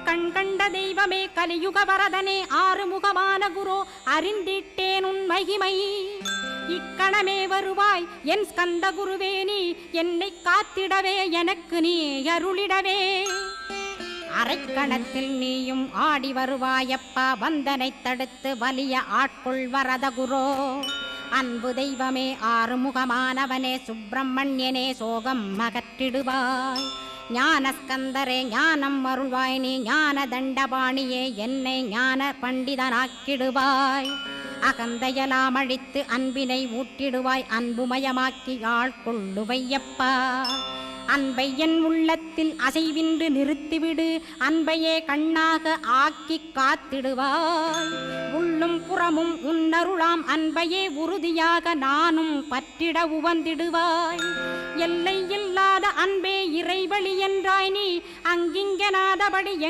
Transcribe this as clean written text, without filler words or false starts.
கண் கண்ட தெய்வமே கலியுக வரதனே ஆறுமுகமான குரு அறிந்திட்டேன் உன் மகிமை இக்கணமே வருவாய் என் ஸ்கந்த குருவே நீ என்னை காத்திடவே எனக்கு நீ அருளிடவே அரைக்கணத்தில் நீயும் ஆடி வருவாயப்பா வந்தனை தடுத்து வலிய ஆட்கொள் வரத குரோ அன்பு தெய்வமே ஆறுமுகமானவனே சுப்பிரமணியனே சோகம் அகற்றிடுவாய் ஞானஸ்கந்தரே ஞானம் அருள்வாய் நீ ஞான தண்டபாணியே என்னை ஞான பண்டிதனாக்கிடுவாய் அகந்தையலாம் அழித்து அன்பினை ஊட்டிடுவாய் அன்புமயமாக்கி ஆள்கொள்ளுவையப்பா அன்பை என் உள்ளத்தில் அசைவின்று நிறுத்திவிடு அன்பையே கண்ணாக ஆக்கி காத்திடுவாய் உள்ளும் புறமும் உன்னருளாம் அன்பையே உறுதியாக நானும் பற்றிட உவந்திடுவாய் எல்லை இல்லாத அன்பே இறைவழி என்றாய் நீ அங்கிங்கனாதபடி